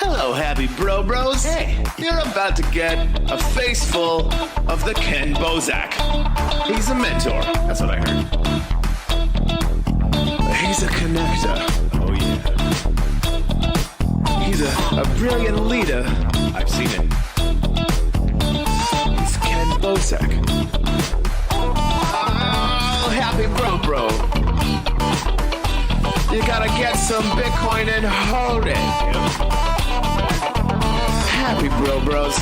Hello, happy bros. Hey, you're about to get a face full of the Ken Bozak. He's a mentor. That's what I heard. He's a connector. Oh, yeah. He's a brilliant leader. I've seen it. He's Ken Bozak. Oh, happy bro. You gotta get some Bitcoin and hold it. Happy bros.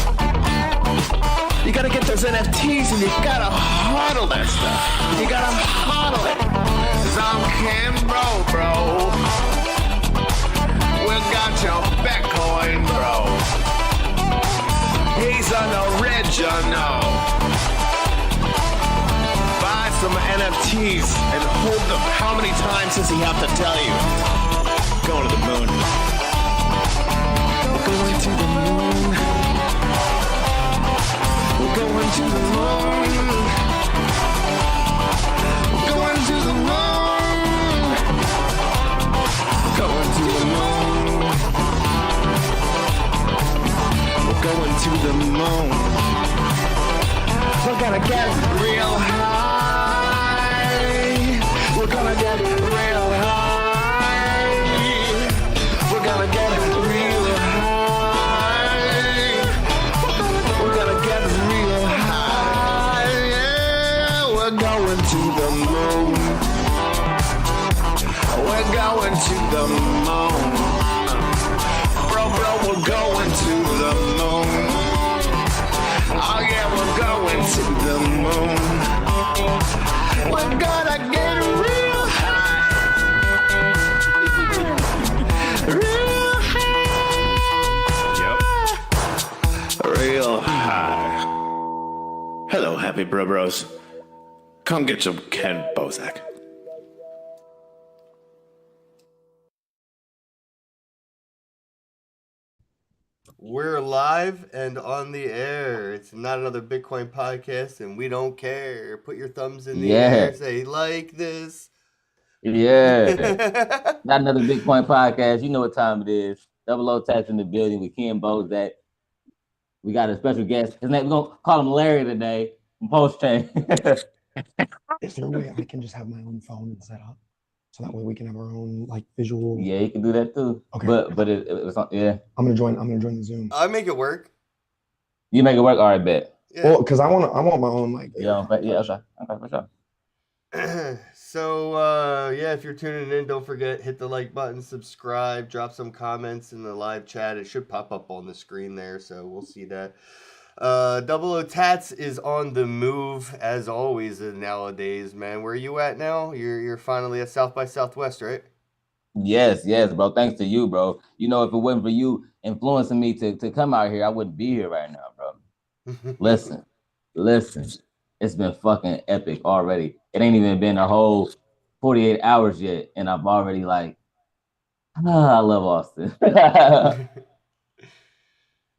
You gotta get those NFTs and you gotta hodl that stuff. You gotta hodl it. 'Cause I'm Ken bro. We got your Bitcoin, bro. He's an original. Buy some NFTs and hold them. How many times does he have to tell you? Going to the moon. Going to the moon. We're going to the moon. We're going to the moon. Going to the moon. We're going to the moon. We're gonna get real high. We're gonna get real high. We're gonna get real high. We're gonna get real high. Yeah, we're going to the moon. We're going to the moon. Bro, we're going to the moon. Oh yeah, we're going to the moon. We're gonna get real high. Real high. Yep. Real high. Hello, happy bros. Come get some Ken Bozak. We're live and on the air. It's not another Bitcoin podcast, and we don't care. Put your thumbs in the air. Say, like this. Yeah. Not another Bitcoin podcast. You know what time it is. Double O Tax in the building with Ken Bozak. We got a special guest. His name, we're going to call him Larry today from Post Chain. Is there a way I can just have my own phone and set up? So that way we can have our own like visual. Yeah, you can do that too. Okay. But it's yeah. I'm gonna join the Zoom. I make it work. You make it work? All right, bet. Yeah. Well, because I want my own like. Yeah, okay, for sure. So yeah, if you're tuning in, don't forget, hit the like button, subscribe, drop some comments in the live chat. It should pop up on the screen there, so we'll see that. Double O Tats is on the move as always nowadays, man. Where are you at now? You're finally at South by Southwest, right? Yes, bro. Thanks to you, bro. You know, if it wasn't for you influencing me to come out here, I wouldn't be here right now, bro. Listen. It's been fucking epic already. It ain't even been a whole 48 hours yet, and I'm already like, I love Austin.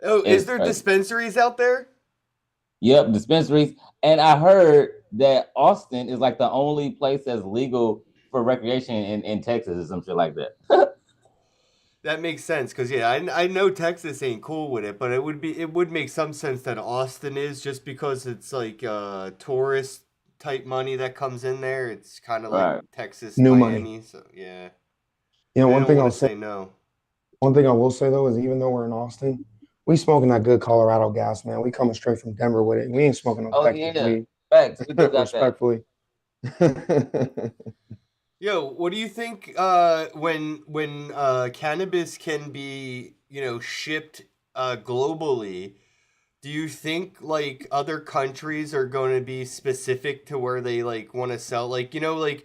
Oh, is there dispensaries out there? Yep, dispensaries. And I heard that Austin is like the only place that's legal for recreation in Texas or some shit like that. That makes sense, because yeah, I know Texas ain't cool with it, but it would make some sense that Austin is, just because it's like tourist type money that comes in there. It's kind of like Texas, New Miami, money. So yeah. You know, one thing I'll say no. One thing I will say though is even though we're in Austin, we smoking that good Colorado gas, man. We coming straight from Denver with it. We ain't smoking no Texas weed. Facts. We do got respectfully. Yo, what do you think when cannabis can be, shipped globally? Do you think like other countries are going to be specific to where they like want to sell? Like, like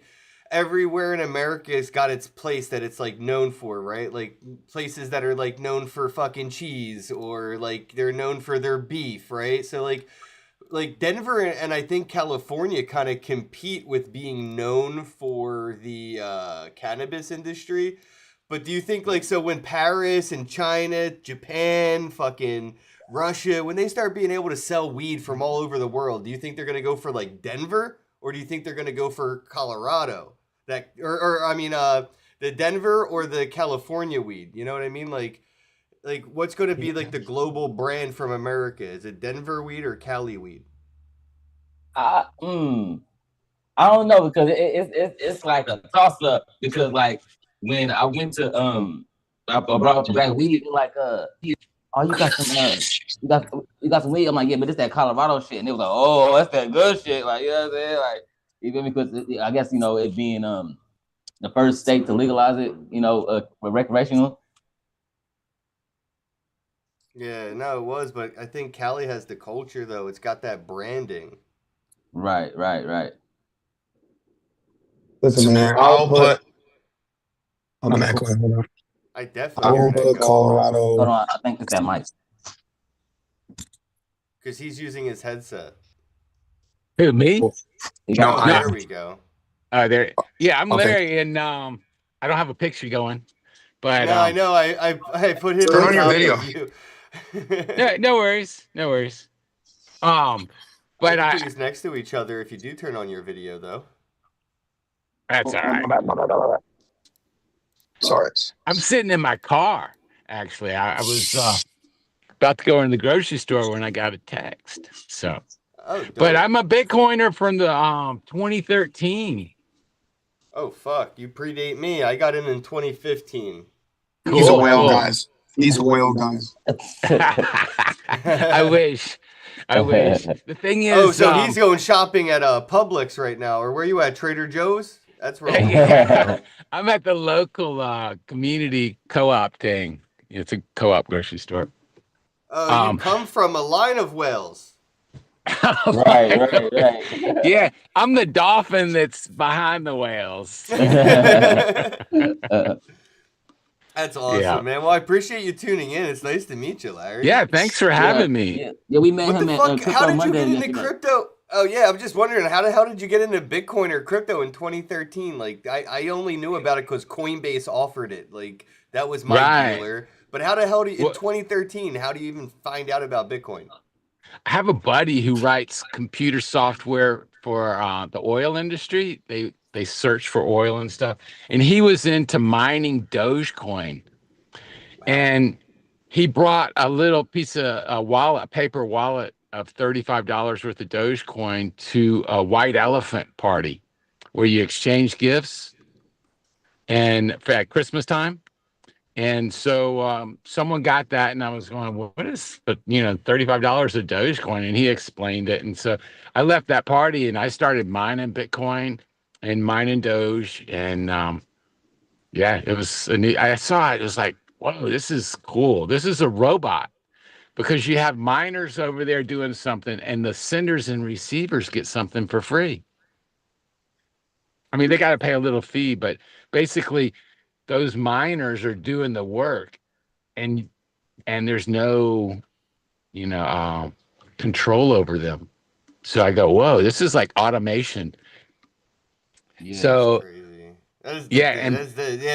everywhere in America has got its place that it's like known for, right? Like places that are like known for fucking cheese, or like they're known for their beef, right? So like Denver and I think California kind of compete with being known for the cannabis industry. But do you think like, so when Paris and China, Japan, fucking Russia, when they start being able to sell weed from all over the world, do you think they're going to go for like Denver, or do you think they're going to go for Colorado? The Denver or the California weed, you know what I mean? Like, Like, what's going to be like the global brand from America? Is it Denver weed or Cali weed? I I don't know because it's like a toss up because like when I went to I brought the back weed like oh you got some you got some weed. I'm like, yeah, but it's that Colorado shit. And it was like, oh, that's that good shit. Like, you know what I'm saying? Like, even because I guess, it being the first state to legalize it, for recreational. Yeah, no, it was, but I think Cali has the culture though. It's got that branding. Right. Listen, man, I'll put. I'm echoing. Hold on. I I definitely hear will an put echo Hold Colorado. on, I think it's that mic. because he's using his headset. Who, me? No, Oh, I there am. we go. There. Yeah, I'm Okay. Larry, and I don't have a picture going, but No, I know. I put him Turn on on your top video. of you. no worries, no worries. I But can put you next to each other if you do turn on your video, though. that's all right. Sorry. I'm sitting in my car. Actually, I was about to go in the grocery store when I got a text. So, Oh, but dope. I'm a Bitcoiner from the 2013. Oh, fuck. You predate me. I got in 2015. He's a Cool, whale, cool. guys. He's a whale, guys. I wish. The thing is, Oh, so he's going shopping at Publix right now, or where you at? Trader Joe's? That's where all the money's at. I'm at the local community co-op thing. It's a co-op grocery store. Oh, you come from a line of whales. Right. Yeah, I'm the dolphin that's behind the whales. That's awesome, man. Well, I appreciate you tuning in. It's nice to meet you, Larry. Yeah, thanks for having me. Yeah, we met What him the at fuck? Crypto How did you Monday get into yesterday. crypto? Oh yeah, I'm just wondering how the hell did you get into Bitcoin or crypto in 2013? Like I only knew about it because Coinbase offered it. Like that was my Right. dealer. But how the hell do you, in Well- 2013? How do you even find out about Bitcoin? I have a buddy who writes computer software for the oil industry. They search for oil and stuff, and he was into mining Dogecoin. And he brought a little piece of a paper wallet of $35 worth of Dogecoin to a white elephant party where you exchange gifts and at Christmas time. And so someone got that, and I was going, well, what is, $35 of Dogecoin? And he explained it. And so I left that party and I started mining Bitcoin and mining Doge. And yeah, it was I saw it. It was like, whoa, this is cool. This is a robot because you have miners over there doing something and the senders and receivers get something for free. I mean, they got to pay a little fee, but basically those miners are doing the work and there's no, control over them. So I go, whoa, this is like automation. Yeah. So Crazy. That is yeah, and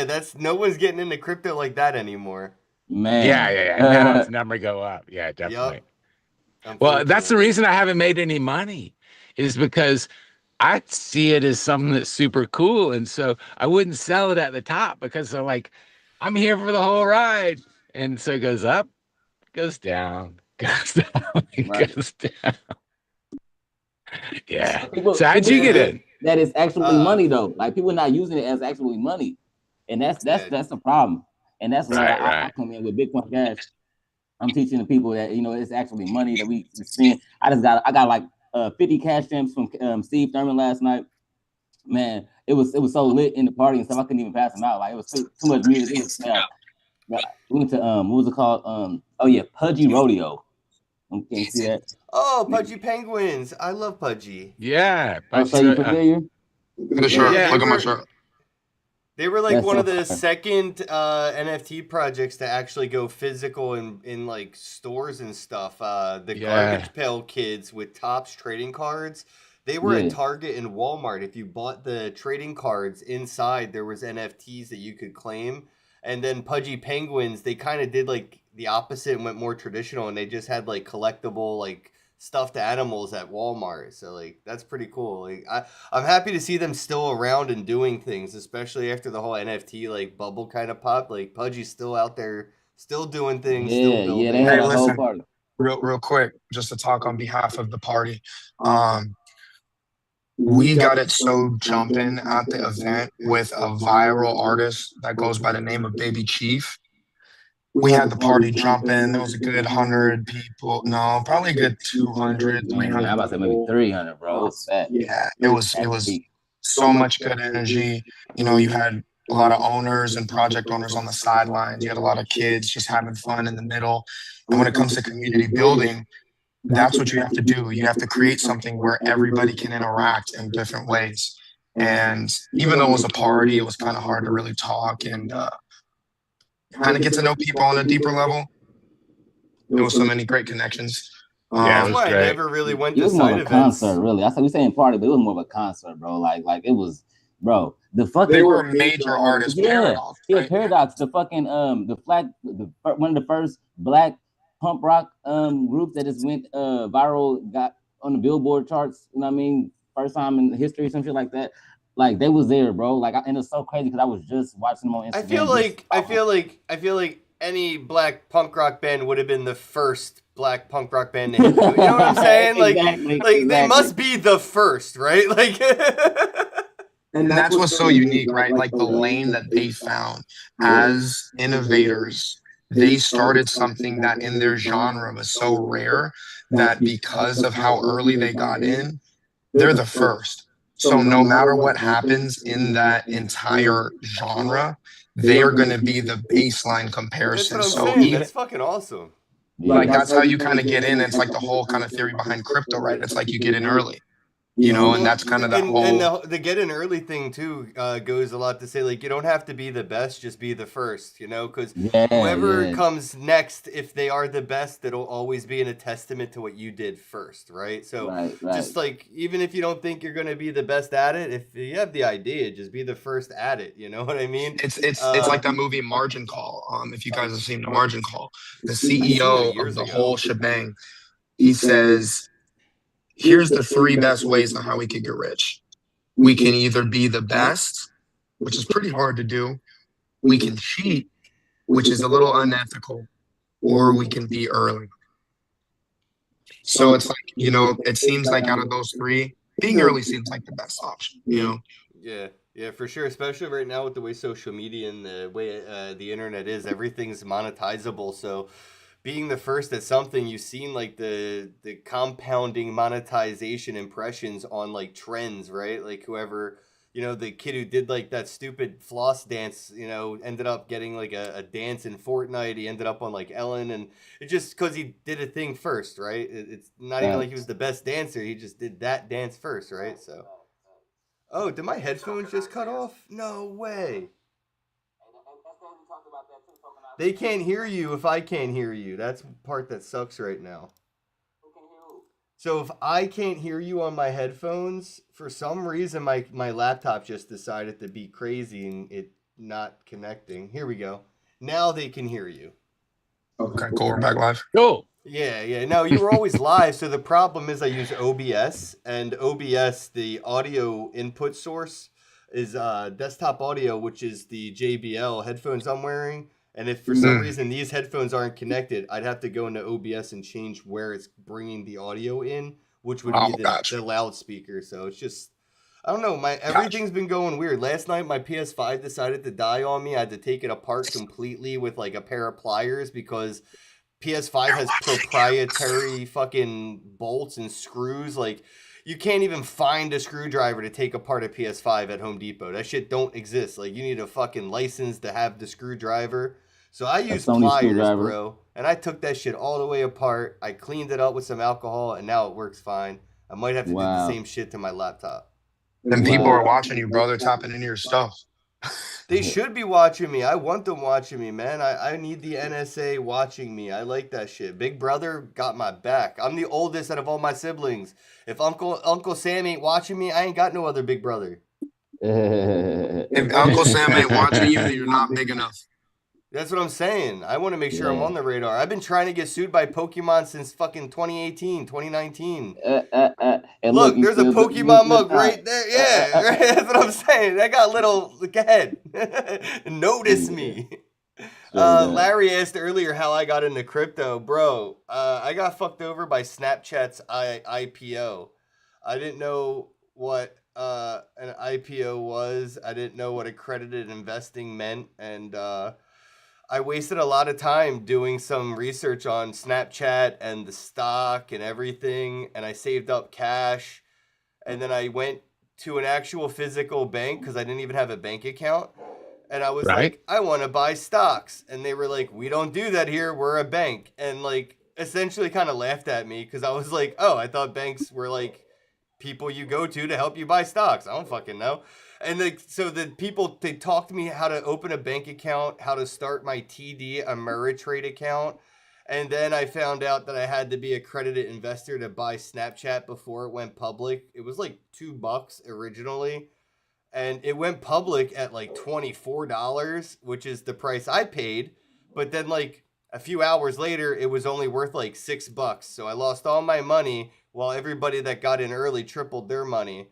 that's no one's getting into crypto like that anymore. Man. yeah. Now it's number go up. Yeah, definitely. Well, that's the Unfortunately. reason I haven't made any money is because I see it as something that's super cool. And so I wouldn't sell it at the top because they're like, I'm here for the whole ride. And so it goes up, goes down, goes down, Right. goes down. Yeah. People, So how'd you get in? That is actually money though. Like people not using it as actually money, and that's the problem. And that's where I come in with Bitcoin Cash. I'm teaching the people that it's actually money that we spend. I got like 50 cash stamps from Steve Thurman last night. Man, it was so lit in the party and stuff. I couldn't even pass them out. Like it was too much music. It was, we went to what was it called? Pudgy Rodeo. Can you see that? Oh, Pudgy Penguins. I love Pudgy. Yeah. So you familiar? Look at the shirt. Yeah, Look at my shirt. They were like That's one so of the fun. second NFT projects to actually go physical in like stores and stuff. The Garbage Pail Kids with Topps trading cards. They were at Target and Walmart. If you bought the trading cards inside, there was NFTs that you could claim. And then Pudgy Penguins, they kind of did like the opposite and went more traditional, and they just had like collectible like stuffed animals at Walmart. So like that's pretty cool. Like I'm happy to see them still around and doing things, especially after the whole NFT like bubble kind of popped. Like Pudgy's still out there Still doing things, still Yeah, building. they had Hey, a whole listen, party. real quick, just to talk on behalf of the party. We got it so jumping at the event with a viral artist that goes by the name of Baby Chief. We had the party jumping. There was a good 100 people. No, probably a good 200, Man, I'm 300 about to say maybe people. 300, bro. It was fat. Yeah, it was Peak. so much good energy. You know, you had a lot of owners and project owners on the sidelines. You had a lot of kids just having fun in the middle. And when it comes to community building, that's what you have to do. You have to create something where everybody can interact in different ways. And even though it was a party, it was kind of hard to really talk and kind of get to know people on a deeper level. There was so many great connections. Yeah, it That's was why I great. never really went It to was more side of a events. concert, really. I said we saying party, but it was more of a concert, bro. Like it was, bro. The fucking They were major artists. yeah, Paradox, yeah, right? Paradox. The fucking one of the first black punk rock groups that just went viral, got on the Billboard charts. You know what I mean? First time in history, some shit like that. Like they was there, bro. Like and it's so crazy because I was just watching them on Instagram. I feel like any black punk rock band would have been the first black punk rock band to hit. You know what I'm saying? Like, Exactly. They must be the first, right? Like, And that's what's so unique, right? Like the lane that they found as innovators. They started something that in their genre was so rare that because of how early they got in, they're the first. So no matter what happens in that entire genre, they are going to be the baseline that's comparison. what I'm So saying. even That's fucking awesome. like that's how you kind of get in. It's like the whole kind of theory behind crypto, right? It's like you get in early, you know, and that's kind of that whole. And the get in early thing too goes a lot to say, like, you don't have to be the best, just be the first, you know, because whoever comes next, if they are the best, it'll always be in a testament to what you did first, right? So just like, even if you don't think you're going to be the best at it, if you have the idea, just be the first at it, you know what I mean? It's like that movie Margin Call. If you guys have seen the Margin Call, the CEO of the whole shebang, he says, here's the three best ways on how we could get rich. We can either be the best, which is pretty hard to do. We can cheat, which is a little unethical, or we can be early. So it's like, you know, it seems like out of those three, being early seems like the best option, you know? Yeah, for sure. Especially right now with the way social media and the way the internet is, everything's monetizable. So being the first at something, you've seen like the compounding monetization impressions on like trends, right? Like whoever, you know, the kid who did like that stupid floss dance, you know, ended up getting like a dance in Fortnite. He ended up on like Ellen, and it just because he did a thing first, right? It's not even like he was the best dancer. He just did that dance first, right? So, oh, did my headphones just cut off? No way. They can't hear you if I can't hear you. That's the part that sucks right now. So if I can't hear you on my headphones, for some reason my laptop just decided to be crazy and it not connecting. Here we go. Now they can hear you. Okay, cool. We're back live. Cool. Yeah. No, you were always live. So the problem is I use OBS, and OBS, the audio input source, is desktop audio, which is the JBL headphones I'm wearing. And if for some reason these headphones aren't connected, I'd have to go into OBS and change where it's bringing the audio in, which would be the loudspeaker. So it's just, I don't know. Everything's been going weird. Last night my PS5 decided to die on me. I had to take it apart completely with like a pair of pliers because PS5 has proprietary fucking bolts and screws. Like, you can't even find a screwdriver to take apart a PS5 at Home Depot. That shit don't exist. Like, you need a fucking license to have the screwdriver. So I use pliers, bro. And I took that shit all the way apart. I cleaned it up with some alcohol, and now it works fine. I might have to do the same shit to my laptop. And people are watching you, bro. They're tapping into your stuff. They should be watching me. I want them watching me, man. I need the NSA watching me. I like that shit. Big brother got my back. I'm the oldest out of all my siblings. If Uncle Sam ain't watching me, I ain't got no other big brother. If Uncle Sam ain't watching you, then you're not big enough. That's what I'm saying. I want to make sure I'm on the radar. I've been trying to get sued by Pokemon since fucking 2018, 2019. Look, there's a Pokemon mug right there. Yeah, right? That's what I'm saying. I got little, go ahead. Notice me. Straight up. Larry asked earlier how I got into crypto, bro. I got fucked over by Snapchat's IPO. I didn't know what an IPO was. I didn't know what accredited investing meant, and I wasted a lot of time doing some research on Snapchat and the stock and everything, and I saved up cash, and then I went to an actual physical bank because I didn't even have a bank account. And I was Right. like, I want to buy stocks. And they were like, we don't do that here. We're a bank. And like, essentially kind of laughed at me because I was like, oh, I thought banks were like people you go to help you buy stocks. I don't fucking know. And like, so the people, they talked to me how to open a bank account, how to start my TD Ameritrade account. And then I found out that I had to be a accredited investor to buy Snapchat before it went public. It was like $2 originally. And it went public at like $24, which is the price I paid. But then like a few hours later, it was only worth like $6. So I lost all my money while everybody that got in early tripled their money.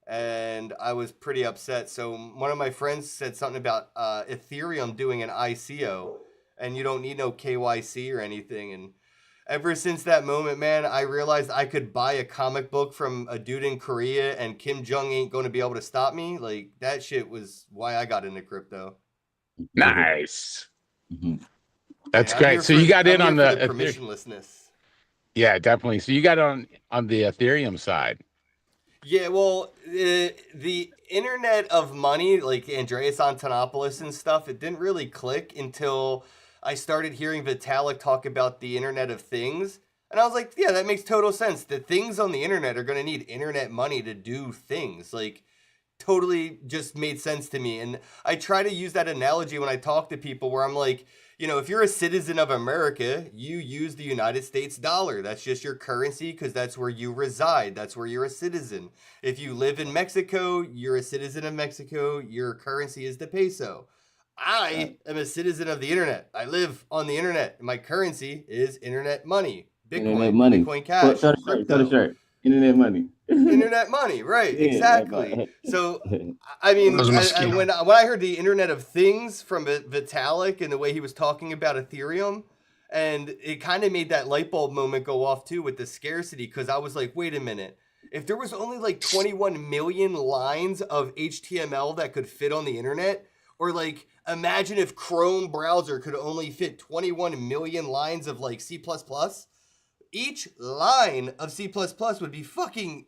And I was pretty upset. So one of my friends said something about Ethereum doing an ICO, and you don't need no KYC or anything. And ever since that moment, man, I realized I could buy a comic book from a dude in Korea and Kim Jong ain't going to be able to stop me. Like, that shit was why I got into crypto. Nice. Mhm. That's Yeah, great. So you got in on the permissionlessness. Yeah, definitely. So you got on the Ethereum side. Yeah, well, the internet of money, like Andreas Antonopoulos and stuff, it didn't really click until I started hearing Vitalik talk about the Internet of Things. And I was like, yeah, that makes total sense. The things on the internet are going to need internet money to do things. Like, totally just made sense to me. And I try to use that analogy when I talk to people where I'm like, you know, if you're a citizen of America, you use the United States dollar. That's just your currency because that's where you reside. That's where you're a citizen. If you live in Mexico, you're a citizen of Mexico. Your currency is the peso. I am a citizen of the internet. I live on the internet. My currency is internet money. Bitcoin, Internet money. Bitcoin Cash, Show the crypto. shirt. Internet money. Internet money, right? Yeah, Exactly. So, I mean, Those are mosquito. when I heard the Internet of Things from Vitalik and the way he was talking about Ethereum, and it kind of made that light bulb moment go off too with the scarcity, because I was like, wait a minute. If there was only like 21 million lines of HTML that could fit on the internet, or like imagine if Chrome browser could only fit 21 million lines of like C++, each line of C++ would be fucking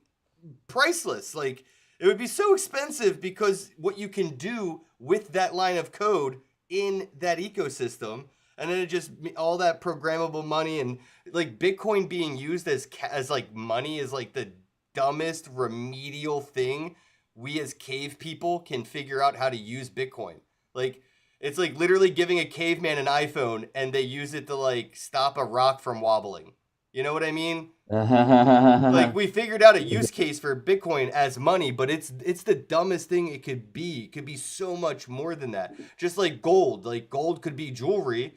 priceless. Like, it would be so expensive because what you can do with that line of code in that ecosystem, and then it just all that programmable money, and like Bitcoin being used as like money is like the dumbest remedial thing we as cave people can figure out how to use Bitcoin. Like, it's like literally giving a caveman an iPhone and they use it to like stop a rock from wobbling. You know what I mean? Like, we figured out a use case for Bitcoin as money, but it's the dumbest thing it could be. It could be so much more than that. Just like gold. Like, gold could be jewelry.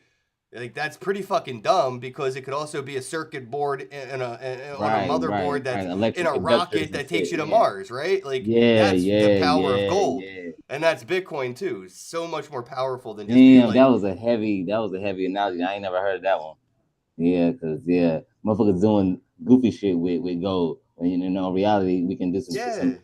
Like, that's pretty fucking dumb because it could also be a circuit board on a motherboard that's in a rocket that takes you to Mars, right? Like, that's the power of gold. Yeah. And that's Bitcoin too. It's so much more powerful than just being like, that was a heavy analogy. I ain't never heard of that one. Yeah, because motherfuckers doing goofy shit with gold. When in reality, we can do some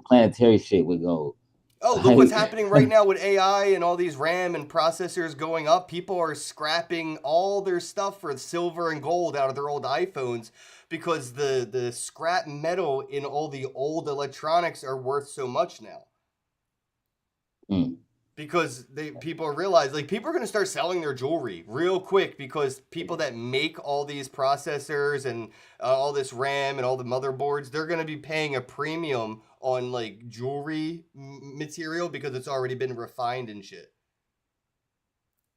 planetary shit with gold. Oh, look what's happening right now with AI and all these RAM and processors going up. People are scrapping all their stuff for silver and gold out of their old iPhones because the scrap metal in all the old electronics are worth so much now. Because people realize, like, people are going to start selling their jewelry real quick because people that make all these processors and all this RAM and all the motherboards, they're going to be paying a premium on like jewelry material because it's already been refined and shit.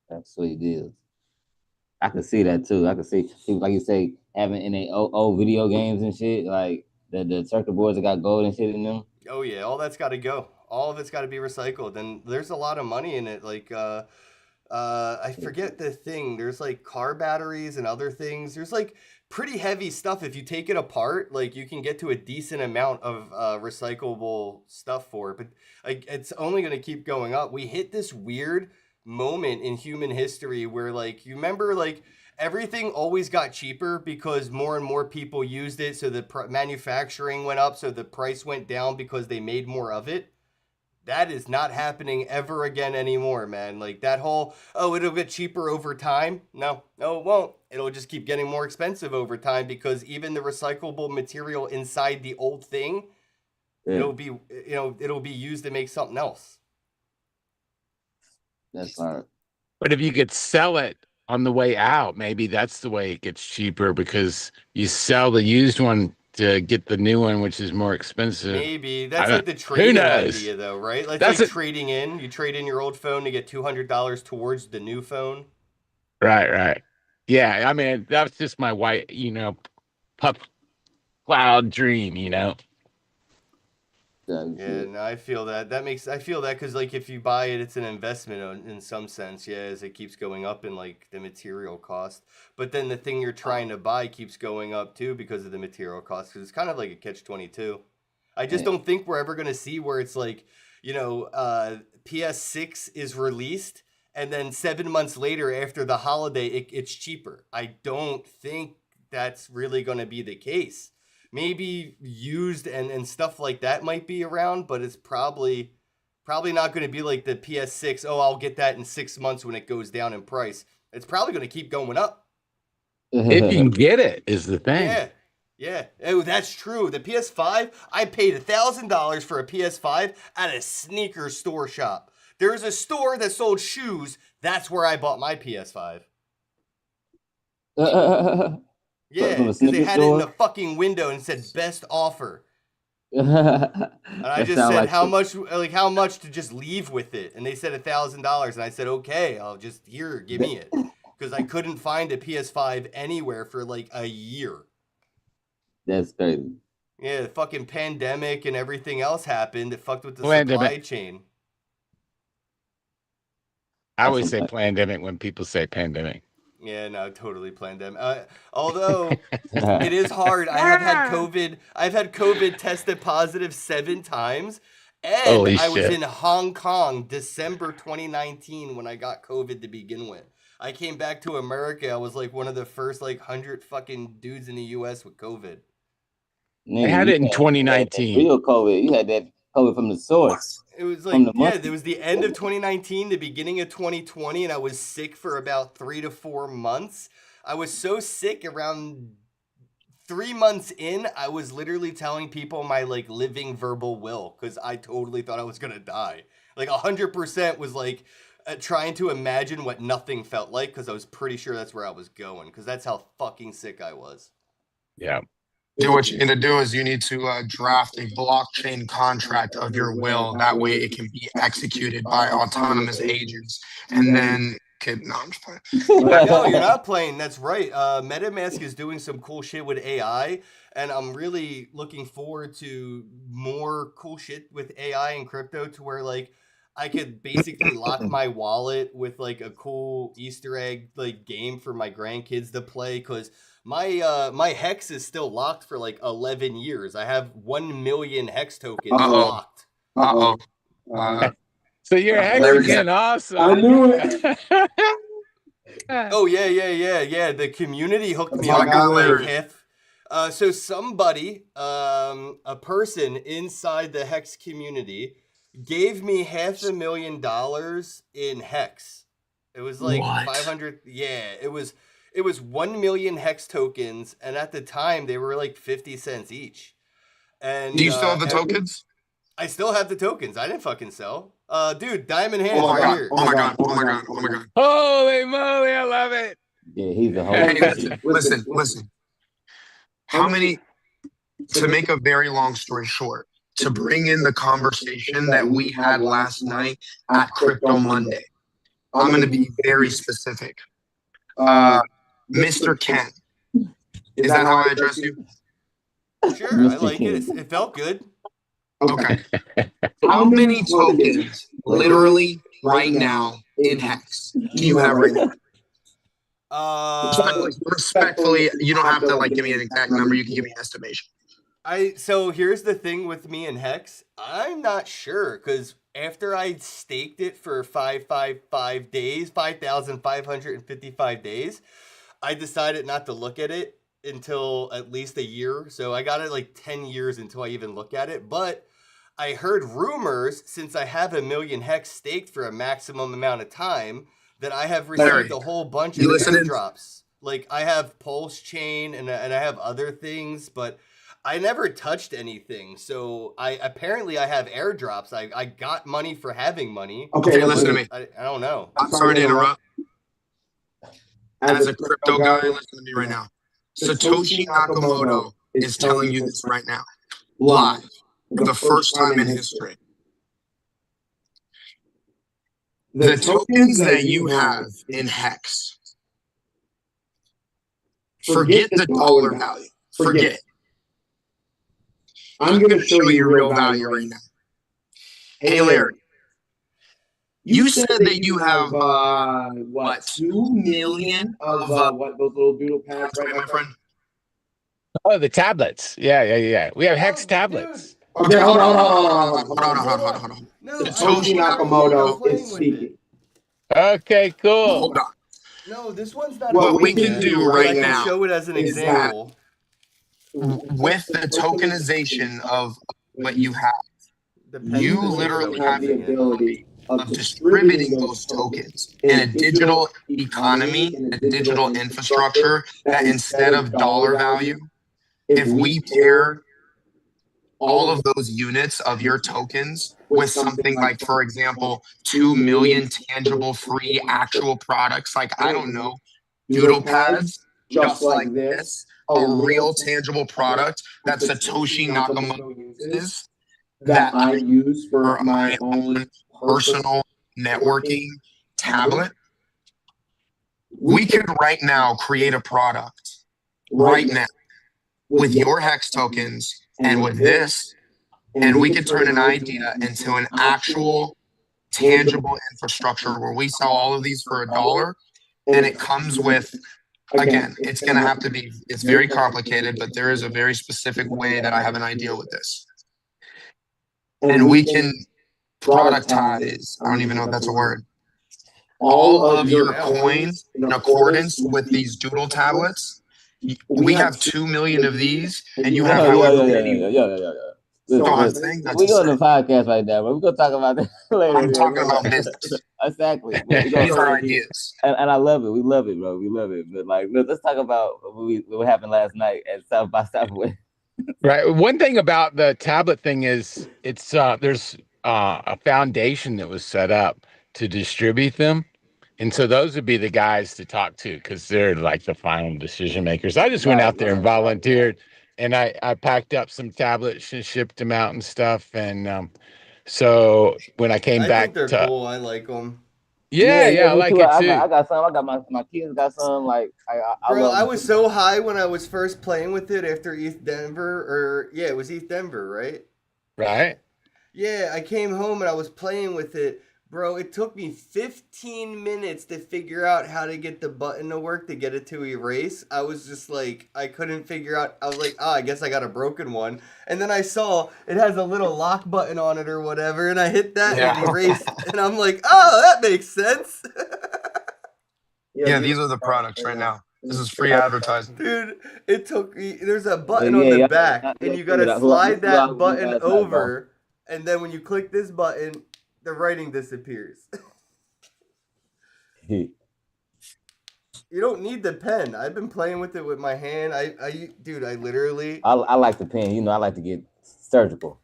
That's what it is. I can see that too. I can see people, like you say, having in their old video games and shit, like the circuit boards that got gold and shit in them. Oh yeah, all that's got to go. All of it's got to be recycled, and there's a lot of money in it. Like, I forget the thing. There's like car batteries and other things. There's like pretty heavy stuff. If you take it apart, like you can get to a decent amount of recyclable stuff for it. But like, it's only going to keep going up. We hit this weird moment in human history where, like, you remember, like, everything always got cheaper because more and more people used it, so the manufacturing went up, so the price went down because they made more of it. That is not happening ever again anymore, man. Like that whole, oh, it'll get cheaper over time. No, it won't. It'll just keep getting more expensive over time because even the recyclable material inside the old thing, it'll be used to make something else. That's hard. But if you could sell it on the way out, maybe that's the way it gets cheaper because you sell the used one to get the new one, which is more expensive. Maybe that's like the trading idea, though, right? Like that's trading in. You trade in your old phone to get $200 towards the new phone. Right. Yeah, I mean that's just my white, puff cloud dream, Yeah, no, I feel that. I feel that because, like, if you buy it, it's an investment in some sense, yeah, as it keeps going up in, like, the material cost. But then the thing you're trying to buy keeps going up, too, because of the material cost, because it's kind of like a catch-22. I just don't think we're ever going to see where it's like, PS6 is released, and then 7 months later, after the holiday, it's cheaper. I don't think that's really going to be the case. Maybe used and stuff like that might be around, but it's probably not going to be like the PS6. Oh, I'll get that in 6 months when it goes down in price. It's probably going to keep going up. If you can get it, is the thing. Yeah. Oh, that's true. The PS5, I paid $1,000 for a PS5 at a sneaker store shop. There's a store that sold shoes. That's where I bought my PS5. Yeah, because they had it in the fucking window and said best offer. And I just said, like how much to just leave with it? And they said $1,000. And I said, okay, I'll just give me it. Because I couldn't find a PS5 anywhere for like a year. That's crazy. Yeah, the fucking pandemic and everything else happened. It fucked with the supply chain. I always say pandemic when people say pandemic. Yeah, no, totally pandemic. Although it is hard. I have had COVID. I've had COVID tested positive 7 times. And I was in Hong Kong December 2019 when I got COVID to begin with. I came back to America. I was like one of the first 100 fucking dudes in the US with COVID. I had it in 2019. Real COVID. You had that COVID from the source. It was like, it was the end of 2019, the beginning of 2020, and I was sick for about 3 to 4 months. I was so sick around 3 months in, I was literally telling people my living verbal will because I totally thought I was going to die. 100% was trying to imagine what nothing felt like because I was pretty sure that's where I was going because that's how fucking sick I was. Yeah. What you need to do is you need to draft a blockchain contract of your will. That way it can be executed by autonomous agents. And then, no, I'm just playing. No, you're not playing. That's right. MetaMask is doing some cool shit with AI. And I'm really looking forward to more cool shit with AI and crypto to where I could basically lock my wallet with a cool Easter egg game for my grandkids to play because my hex is still locked for 11 years. I have 1 million hex tokens locked. So you're hexing awesome. I knew it. Oh yeah. The community hooked me up with HIF. So somebody, a person inside the hex community gave me $500,000 in hex. It was what? 500. Yeah, it was 1 million hex tokens, and at the time they were 50 cents each. And do you still have the tokens? I still have the tokens. I didn't fucking sell. Dude, Diamond Hands here. Oh my god. Holy moly, I love it. Yeah, he's a whole. Hey, listen. How many? To make a very long story short, to bring in the conversation that we had last night at Crypto Monday, I'm going to be very specific. Mr. Ken, is that how I address you? Sure, I like it. It felt good. Okay. How many tokens, literally right now, in hex do you have right now? Respectfully, you don't have to give me an exact number. You can give me an estimation. So here's the thing with me and Hex. I'm not sure because after I staked it for 555 days, 5,555 days, I decided not to look at it until at least a year. So I got it like 10 years until I even look at it. But I heard rumors, since I have a million Hex staked for a maximum amount of time, that I have received a whole bunch of airdrops. Like I have Pulse Chain and I have other things, but I never touched anything. So I have airdrops. I got money for having money. Okay, listen to me. I don't know. I'm sorry to interrupt. As a crypto guy, listen to me right now. Satoshi Nakamoto is telling you this right now, live, for the first time in history. The tokens that you have in Hex, forget the dollar value. Forget it. I'm going to show you real value right now. Hey, Larry, you said that you have, 2 million of those little doodle pads, right, my friend? Oh, the tablets. Yeah. We have Hex tablets. Okay, hold on. No, Satoshi Nakamoto is speaking. Okay, cool. Hold on. No, this one's not. What we can do right now I can show it as an example. With the tokenization of what you have, you literally have the ability of distributing those tokens in a digital economy, a digital infrastructure that instead of dollar value, if we pair all of those units of your tokens with something like, for example, 2 million tangible free actual products, like, I don't know, doodle pads, just like this, a real tangible product that Satoshi Nakamoto uses, that I use for my own personal networking tablet. We could right now create a product right now with your Hex tokens and with this, and we could turn an idea into an actual tangible infrastructure where we sell all of these for $1, and it comes with, again, it's going to have to be, it's very complicated, but there is a very specific way that I have an idea with this. And we can productize, I don't even know if that's a word, all of your coins in accordance with these doodle tablets. We have 2 million of these, and you have however many. We're going to the podcast right now, but we're going to talk about that later. I'm talking about business. Exactly. These are ideas. And I love it. We love it, bro. We love it. But like, let's talk about what happened last night at South by Southwest. Right. One thing about the tablet thing is it's there's a foundation that was set up to distribute them. And so those would be the guys to talk to because they're like the final decision makers. I just went out there and volunteered, and I packed up some tablets and shipped them out and stuff. And so when I came back, I think they're cool. I like them. Yeah, I like it too. I got some. I got my kids got some. Like, I was so high when I was first playing with it after East Denver, or it was East Denver, right? Right. Yeah, I came home and I was playing with it. Bro, it took me 15 minutes to figure out how to get the button to work to get it to erase. I was just like, I couldn't figure out. I was like, I guess I got a broken one. And then I saw it has a little lock button on it or whatever, and I hit that and erased. And I'm like, oh, that makes sense. Yeah, these are the products right now. This is free advertising. Dude, it took me, there's a button on the back, and you got to slide that button over, and then when you click this button, the writing disappears. You don't need the pen. I've been playing with it with my hand. Dude, I literally... I like the pen. You know, I like to get surgical.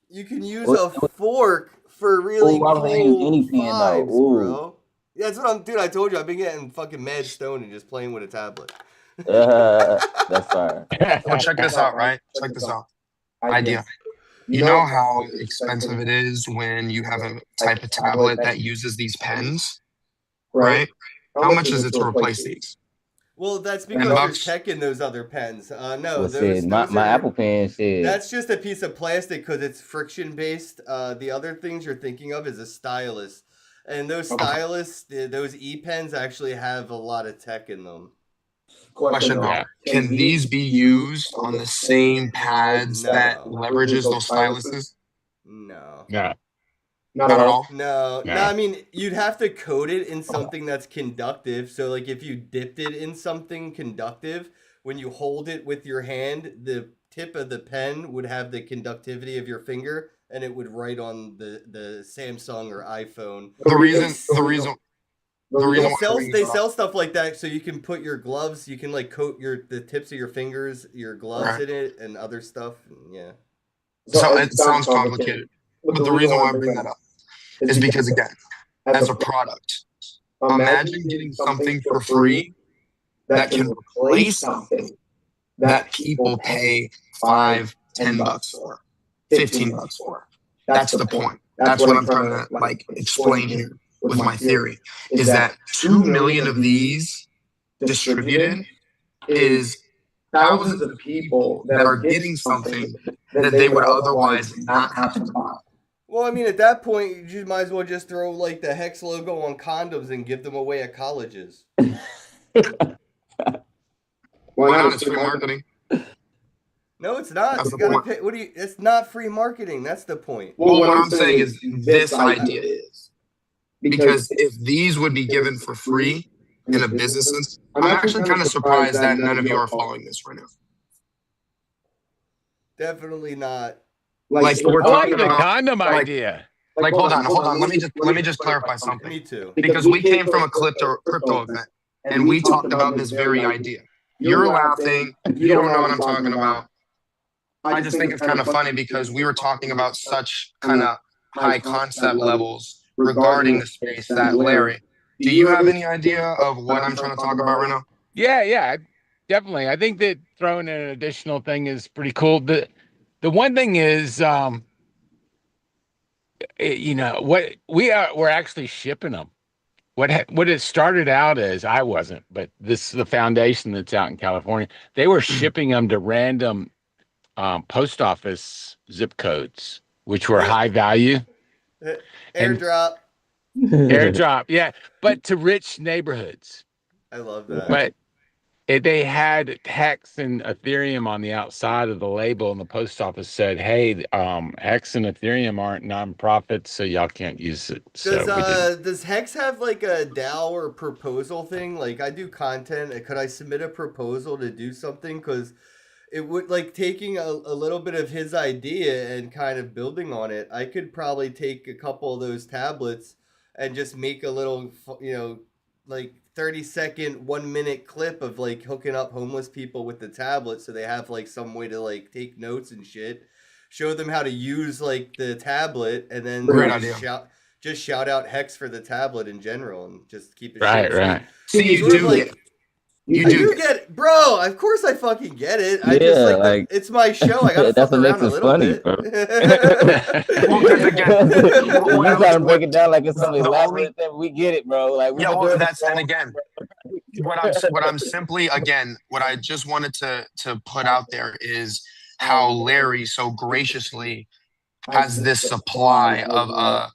You can use a fork for really cool vibes, bro. Yeah, that's what I'm... Dude, I told you, I've been getting fucking mad stoned and just playing with a tablet. That's fire. Well, check this out, right? Check this out. Idea. You know how expensive it is when you have a type of tablet that uses these pens, right? How much is it to replace these? Well, that's because there's tech in those other pens. No, those my Apple Pen shit. That's just a piece of plastic because it's friction based. The other things you're thinking of is a stylus, and those stylus, those E pens actually have a lot of tech in them. Question though, Yeah. can these be used on the same pads that No. leverages those styluses? No. Yeah. Not at all. No, No. no. I mean, you'd have to coat it in something that's conductive. So, like, if you dipped it in something conductive, when you hold it with your hand, the tip of the pen would have the conductivity of your finger, and it would write on the Samsung or iPhone. The reason They why I sell bring they this up, sell stuff like that, so you can put your gloves. You can like coat the tips of your fingers, your gloves Right. in it, and other stuff. Yeah. so it sounds complicated, but the reason why I bring that up is because again, as a product, imagine getting something for free that can replace something that people pay $5, $10 for, $15 for. That's the point. That's what I'm trying to like explain here with my theory is that 2 million of these distributed is thousands of people that are getting something that they would otherwise not have to buy. Well, I mean, at that point, you might as well just throw like the Hex logo on condoms and give them away at colleges. Why not? It's free marketing. No, it's not. That's You the gotta point. pay. It's not free marketing. That's the point. Well, what I'm saying is this idea is because if these would be given for free in a business sense, I'm actually kind of surprised that none of you are following this right now. Definitely not. Like we're I like talking the about, condom idea. like hold on. Let me just clarify something. Me too. Because we came from a crypto event and we talked about this very idea. You're laughing. You don't know what I'm talking about. I just think it's kind of funny because we were talking about such kind of high concept levels regarding the space that Larry. Do you have any idea of what I'm trying to talk about right now? Yeah, definitely. I think that throwing in an additional thing is pretty cool. The one thing is, you know, we're actually shipping them. What it started out as, I wasn't, but this is the foundation that's out in California. They were shipping them to random post office zip codes, which were high value. Airdrop. Airdrop, yeah, but to rich neighborhoods. I love that. But they had Hex and Ethereum on the outside of the label, and the post office said, "Hey, Hex and Ethereum aren't nonprofits, so y'all can't use it." So Does Hex have like a DAO or proposal thing? Like, I do content. Could I submit a proposal to do something? Because it would like taking a little bit of his idea and kind of building on it. I could probably take a couple of those tablets and just make a little, like 30-second, 1 minute clip of like hooking up homeless people with the tablet so they have like some way to like take notes and shit. Show them how to use like the tablet, and then Great just shout out Hex for the tablet in general and just keep it right, short. right. See, you Sort of do like- get. You I do do. get it, bro. Of course, I fucking get it. I Yeah, just like- it's my show. I gotta That's fuck what around makes a it little funny, bit. bro. Well, 'cause again, You trying to break it down like it's something the elaborate only- thing. We get it, bro. Like we Yeah, been well, doing that's this and again, what I'm simply again, what I just wanted to put out there is how Larry so graciously has this supply of a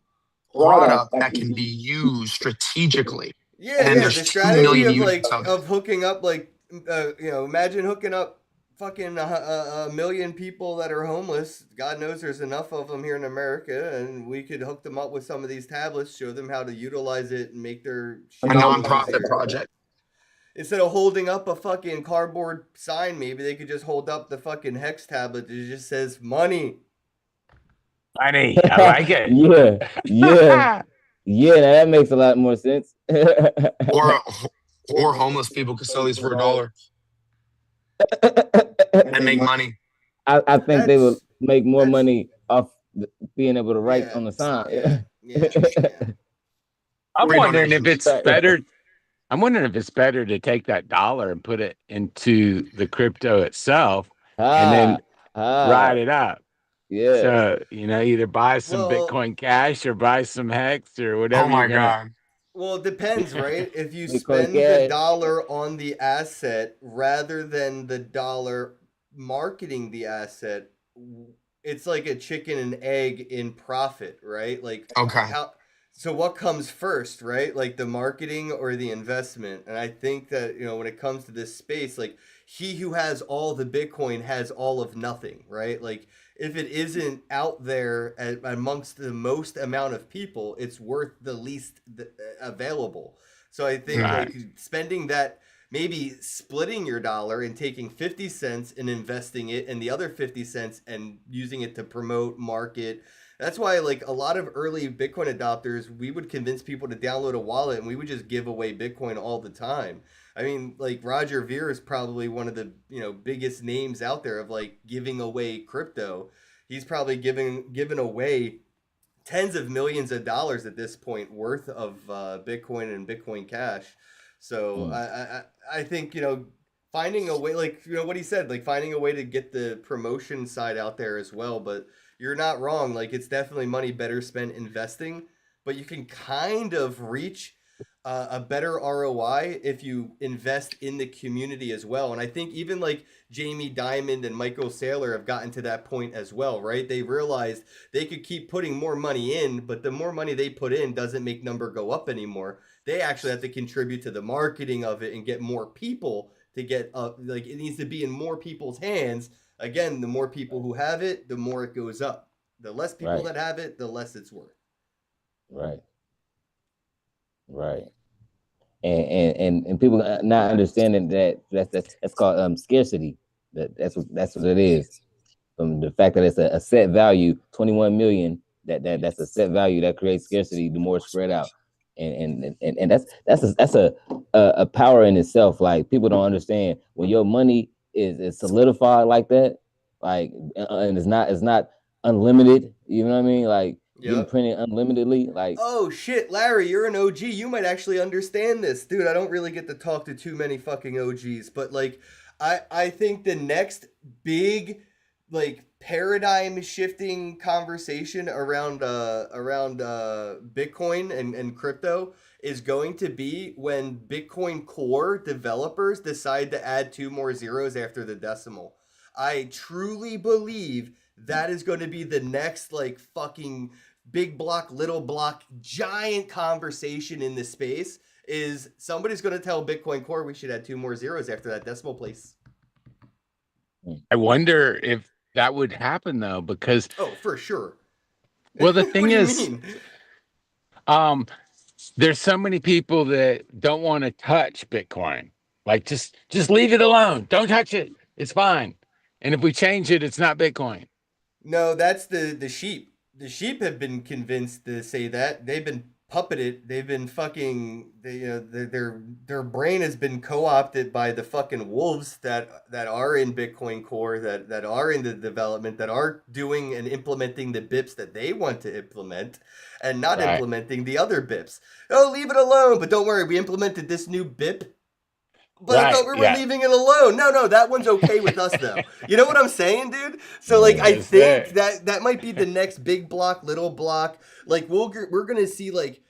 product that can be used strategically. Yeah, And yeah. there's The 2 strategy million of like units of it. of hooking up like imagine hooking up fucking a million people that are homeless. God knows there's enough of them here in America, and we could hook them up with some of these tablets, show them how to utilize it, and make their A shit nonprofit easier. project. Instead of holding up a fucking cardboard sign, maybe they could just hold up the fucking Hex tablet that just says money. Funny, I like it. Yeah. Now that makes a lot more sense. Or homeless people could sell these for $1 and make money. I think they would That's- make more that's- money off being able to write Yeah, on the sign. Yeah. I'm Free wondering if donations. it's better. I'm wondering if it's better to take that dollar and put it into the crypto itself and then ride it up. Yeah. So, either buy some Well- Bitcoin Cash or buy some Hex or whatever. Oh my you're gonna- god. Well, it depends, right? If you Bitcoin spend the Cash. dollar on the asset rather than the dollar marketing the asset, it's like a chicken and egg in profit, right? Like Okay. So what comes first, right? Like the marketing or the investment? And I think that, when it comes to this space, like he who has all the Bitcoin has all of nothing, right? Like if it isn't out there amongst the most amount of people, it's worth the least available. So I think Right. like spending that, maybe splitting your dollar and taking 50 cents and investing it and the other 50 cents and using it to promote, market. That's why, like a lot of early Bitcoin adopters, we would convince people to download a wallet and we would just give away Bitcoin all the time. I mean, like Roger Ver is probably one of the biggest names out there of like giving away crypto. He's probably given away tens of millions of dollars at this point worth of Bitcoin and Bitcoin Cash. So Mm, I think finding a way, like what he said, like finding a way to get the promotion side out there as well. But you're not wrong. Like it's definitely money better spent investing, but you can kind of reach a better ROI if you invest in the community as well. And I think even like Jamie Dimon and Michael Saylor have gotten to that point as well, right? They realized they could keep putting more money in, but the more money they put in doesn't make number go up anymore. They actually have to contribute to the marketing of it and get more people to get up. Like it needs to be in more people's hands. Again, the more people who have it, the more it goes up. The less people right, that have it, the less it's worth. right, right. And people not understanding that that's called scarcity. That's what it is. From the fact that it's a set value, 21 million. That's a set value that creates scarcity. The more spread out, and that's a power in itself. Like people don't understand when your money is solidified like that, like and it's not unlimited. You know what I mean? Like getting Yep. printed unlimitedly. Like Oh shit, Larry, you're an OG. You might actually understand this. Dude, I don't really get to talk to too many fucking OGs, but like I think the next big like paradigm shifting conversation around Bitcoin and crypto is going to be when Bitcoin Core developers decide to add two more zeros after the decimal. I truly believe that is going to be the next like fucking big block, little block, giant conversation in this space. Is somebody's going to tell Bitcoin Core we should add two more zeros after that decimal place? I wonder if that would happen though, because Oh, for sure. well, the What thing do you is, mean? um, there's so many people that don't want to touch Bitcoin. Like just leave it alone. Don't touch it. It's fine. And if we change it, it's not Bitcoin. No, that's the sheep. The sheep have been convinced to say that. They've been puppeted. They've been fucking. Their brain has been co-opted by the fucking wolves that are in Bitcoin Core, that are in the development, that are doing and implementing the BIPs that they want to implement, and not Right. implementing the other BIPs. Oh, leave it alone. But don't worry, we implemented this new BIP, but I thought Right. we were Yeah. leaving it alone. No, that one's okay with us though. You know what I'm saying, dude? So like, I Yes, think sir. that might be the next big block, little block. Like we're gonna see like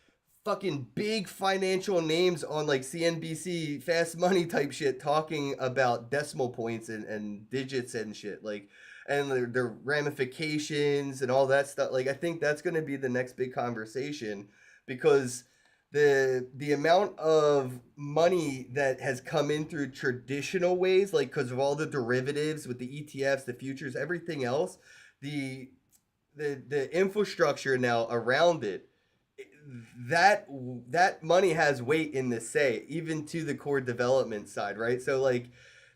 fucking big financial names on like CNBC Fast Money type shit talking about decimal points and digits and shit like and their ramifications and all that stuff. Like I think that's gonna be the next big conversation because the amount of money that has come in through traditional ways, like because of all the derivatives with the ETFs, the futures, everything else, the the infrastructure now around it, that that money has weight in the say, even to the core development side, right? So like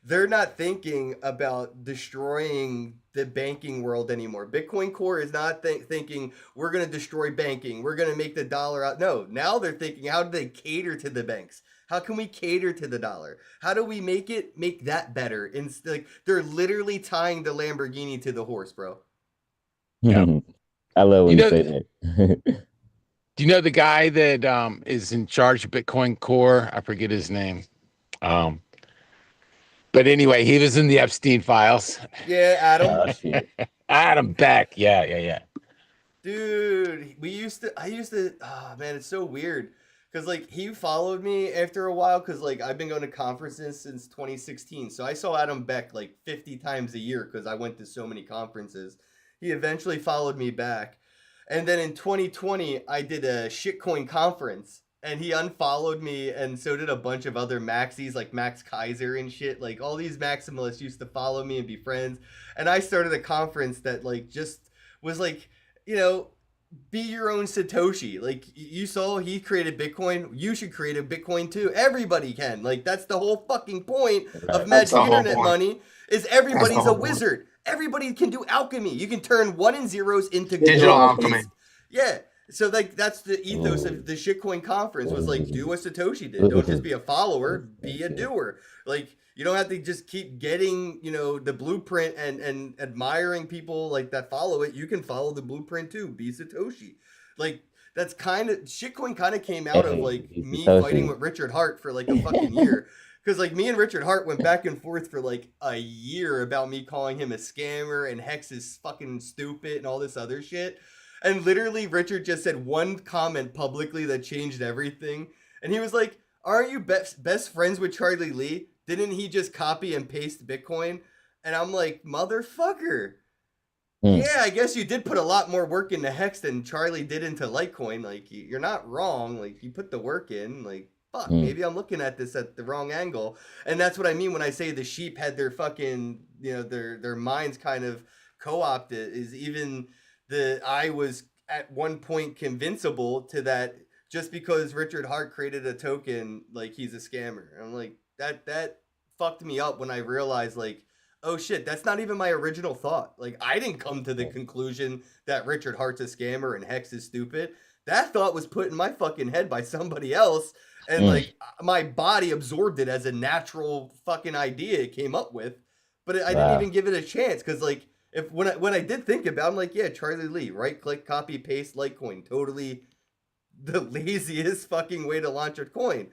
they're not thinking about destroying the banking world anymore. Bitcoin Core is not thinking we're going to destroy banking. We're going to make the dollar out. No, now they're thinking how do they cater to the banks? How can we cater to the dollar? How do we make that better? Instead, like they're literally tying the Lamborghini to the horse, bro. Yeah. I love You when you know, say that. do you know the guy that is in charge of Bitcoin Core? I forget his name. Um, but anyway, he was in the Epstein files. Yeah, Adam. Oh shit. Adam Beck. Yeah, yeah, yeah. Dude, I used to, oh man, it's so weird. Cause like he followed me after a while, cause like I've been going to conferences since 2016. So I saw Adam Beck like 50 times a year because I went to so many conferences. He eventually followed me back. And then in 2020, I did a shitcoin conference, and he unfollowed me, and so did a bunch of other maxis like Max Kaiser and shit. Like all these maximalists used to follow me and be friends. And I started a conference that like just was like, you know, be your own Satoshi. Like you saw he created Bitcoin, you should create a Bitcoin too. Everybody can. Like that's the whole fucking point of That's magic the whole internet point. money is That's the everybody's a whole point. wizard. Everybody can do alchemy. You can turn 1 and 0s into Digital gold. alchemy. Yeah. So like that's the ethos of the shitcoin conference was like do what Satoshi did. Don't just be a follower, be a doer. Like you don't have to just keep getting, you know, the blueprint and admiring people like that follow it. You can follow the blueprint too. Be Satoshi. Like that's kind of shitcoin kind of came out of like me fighting with Richard Hart for like a fucking year. Because like me and Richard Hart went back and forth for like a year about me calling him a scammer and Hex is fucking stupid and all this other shit. And literally Richard just said one comment publicly that changed everything. And he was like, aren't you best friends with Charlie Lee? Didn't he just copy and paste Bitcoin? And I'm like, motherfucker. Yeah, I guess you did put a lot more work into Hex than Charlie did into Litecoin. Like, you're not wrong. Like, you put the work in. Like, fuck, maybe I'm looking at this at the wrong angle. And that's what I mean when I say the sheep had their fucking, you know, their minds kind of co-opted. Is even I was at one point convincible to that just because Richard Hart created a token, like he's a scammer. And I'm like, that fucked me up when I realized, like, oh shit, that's not even my original thought. Like, I didn't come to the conclusion that Richard Hart's a scammer and Hex is stupid. That thought was put in my fucking head by somebody else. And like, my body absorbed it as a natural fucking idea it came up with. But I didn't even give it a chance. Cause like, when I did think about it, I'm like, yeah, Charlie Lee, right click, copy, paste, Litecoin. Totally the laziest fucking way to launch a coin.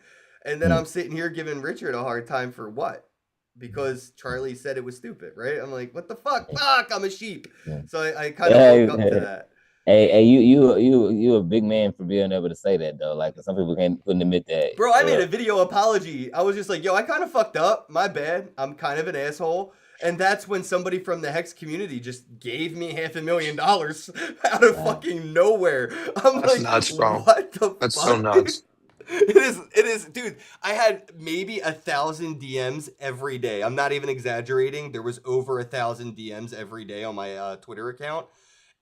And then I'm sitting here giving Richard a hard time for what? Because Charlie said it was stupid, right? I'm like, what the fuck? Fuck, I'm a sheep. So I kind of woke up to that. Hey, you a big man for being able to say that though. Like some people couldn't admit that. Bro, I made a video apology. I was just like, yo, I kind of fucked up. My bad. I'm kind of an asshole. And that's when somebody from the Hex community just gave me $500,000 out of fucking nowhere. I'm That's like, nuts, bro. What the That's fuck? so nuts. It is, dude. I had maybe 1,000 DMs every day. I'm not even exaggerating. There was over 1,000 DMs every day on my Twitter account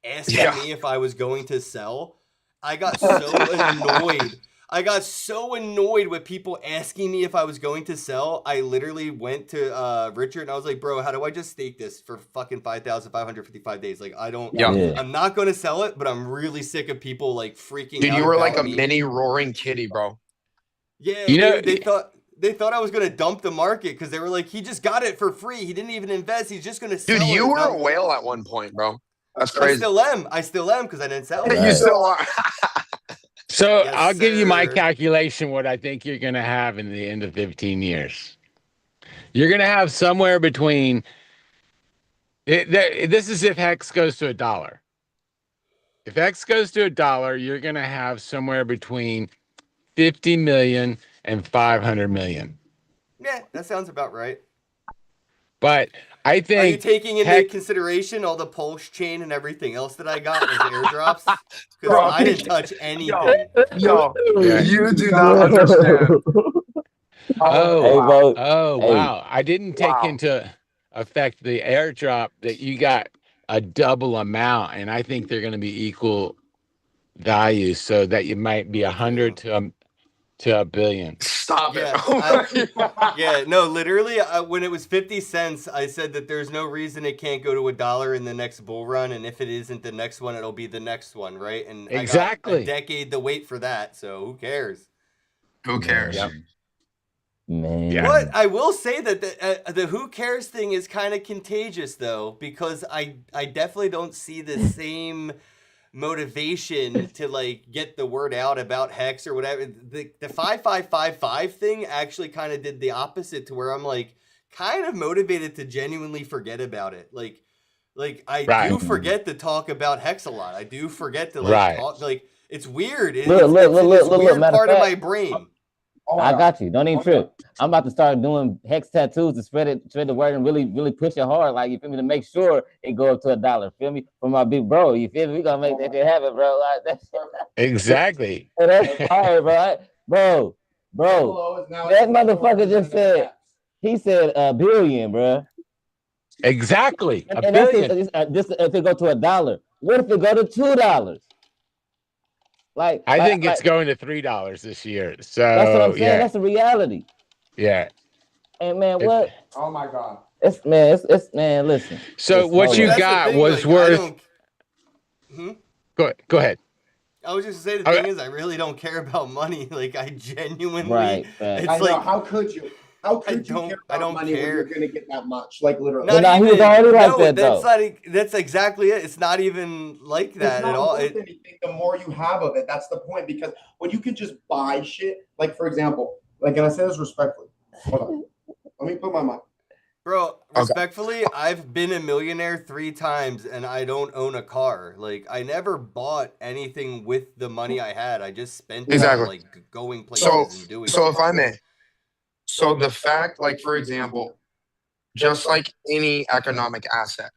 asking me if I was going to sell. I got so annoyed. I got so annoyed with people asking me if I was going to sell. I literally went to Richard and I was like, bro, how do I just stake this for fucking 5,555 days? Like, I don't, I'm not going to sell it, but I'm really sick of people like freaking out. Dude, you were like a me. mini roaring kitty, bro. Yeah, You know, they thought I was going to dump the market because they were like, he just got it for free. He didn't even invest. He's just going to sell it. Dude, you were a whale at one point, bro. That's crazy. I still am because I didn't sell it. You still are. So Yes, I'll give you my sir. calculation, what I think you're going to have in the end of 15 years. You're going to have somewhere between, this is if Hex goes to $1. If X goes to $1, you're going to have somewhere between 50 million and 500 million. Yeah, that sounds about right. But I think, are you taking into consideration all the Pulse chain and everything else that I got as airdrops? Because I didn't touch anything. Yo, you do not understand. Wow. I didn't take into effect the airdrop that you got a double amount, and I think they're going to be equal value, so that you might be 100 to a billion. Stop it. Yeah, no, literally, when it was 50 cents, I said that there's no reason it can't go to $1 in the next bull run, and if it isn't the next one, it'll be the next one, right? And exactly. I got a decade to wait for that, so who cares? Who cares? Yep. Man. Yeah. But I will say that the who cares thing is kind of contagious, though, because I definitely don't see the same motivation to like get the word out about Hex or whatever. The 5555 thing actually kind of did the opposite, to where I'm like kind of motivated to genuinely forget about it. Like I do forget to talk about Hex a lot. I do forget to talk. Like, it's weird. It's a weird part of my brain. I got you. Don't even trip. I'm about to start doing hex tattoos to spread the word and really push it hard. Like, you feel me? To make sure it go up to $1. Feel me? For my big bro. You feel me? We gonna make that shit happen, bro. Like, that's Exactly. that's fire, bro. Bro, that motherfucker just said. He said a billion, bro. Exactly. And, A and that's billion. just if it go to $1. What if it go to $2? I think it's going to $3 this year. So that's what I'm saying. yeah, That's the reality. yeah. And man, what? Oh my God. It's man. Listen. So Listen, what hold you on. That's the got thing, was like, I worth. don't. Go ahead. I was just saying the Okay. thing is, I really don't care about money. Like, I genuinely, Right, facts. it's I know. like, How could you? How could you don't- care I about don't money when care. you're gonna get that much? Like literally. not Nah, he even. was already like No, that, that's though. like that's exactly it. It's not even like that It's not at all. worth anything. The more you have of it, that's the point. Because when you could just buy shit, like for example, like, and I say this respectfully. Hold on. Let me put my mic. Bro, respectfully, I've been a millionaire 3 times and I don't own a car. Like, I never bought anything with the money I had. I just spent it on, like, going places and doing So shit. if I may, so the fact, like for example, just like any economic asset,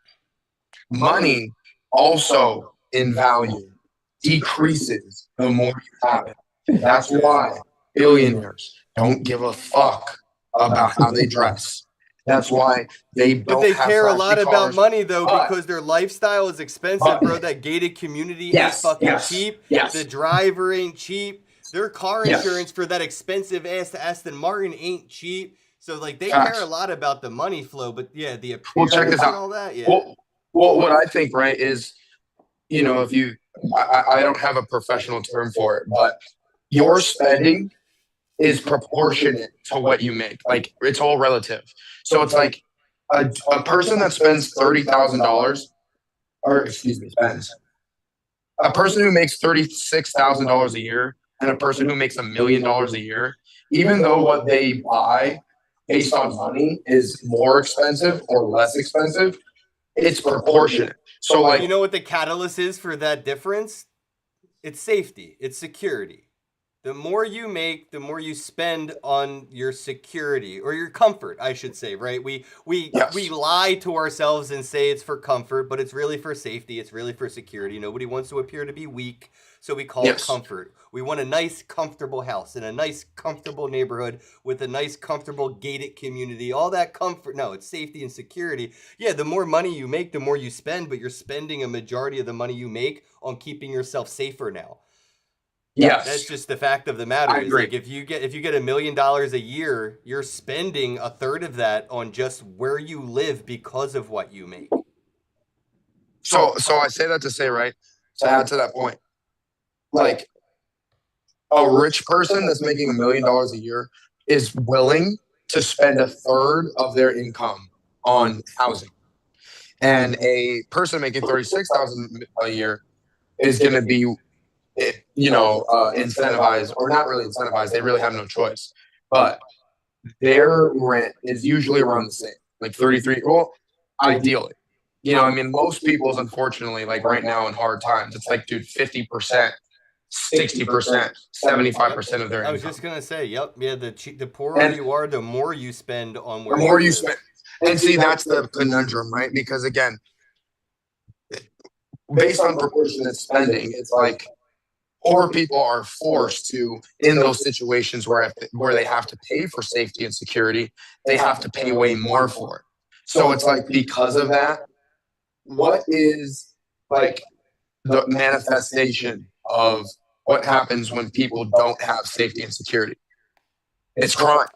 money also in value decreases the more you have it. That's why billionaires don't give a fuck about how they dress. That's why they But don't they have care a flashy lot about cars. money, though, But- because their lifestyle is expensive, bro. That gated community ain't Yes, fucking yes, cheap. yes. The driver ain't cheap. Their car Yes. insurance for that expensive ass Aston Martin ain't cheap. So, like, they Facts. care a lot about the money flow. But, yeah, the Well, appearance check this and out. all that, yeah. Well, what I think, right, is, you know, if you, I don't have a professional term for it, but your spending is proportionate to what you make. Like, it's all relative. So it's like a person that spends $30,000, or excuse me, spends a person who makes $36,000 a year and a person who makes $1 million a year, even though what they buy based on money is more expensive or less expensive, it's proportionate. So like, You know what the catalyst is for that difference? It's safety. It's security. The more you make, the more you spend on your security or your comfort, I should say, right? We Yes. lie to ourselves and say it's for comfort, but it's really for safety. It's really for security. Nobody wants to appear to be weak, so we call it Yes. comfort. We want a nice, comfortable house in a nice, comfortable neighborhood with a nice, comfortable gated community. All that comfort. No, it's safety and security. Yeah, the more money you make, the more you spend, but you're spending a majority of the money you make on keeping yourself safer now. yes. That's just the fact of the matter. I Is agree. like if you get $1 million a year, you're spending a third of that on just where you live because of what you make. So I say that to say, right, to add to that point, like a rich person that's making $1 million a year is willing to spend a third of their income on housing. And a person making $36,000 a year is going to be, incentivized, or not really incentivized. They really have no choice. But their rent is usually around the same, like 33. Well, ideally, I mean, most people's, unfortunately, like right now in hard times, it's like, dude, 50%, 60%, 75% of their I was income. just gonna say, yep, yeah. The poorer you are, the more you spend on where The more you live. spend. And see, that's the conundrum, right? Because again, based on proportionate spending, it's like poor people are forced to, in those situations where they have to pay for safety and security, they have to pay way more for it. So it's like, because of that, what is like the manifestation of what happens when people don't have safety and security? It's crime.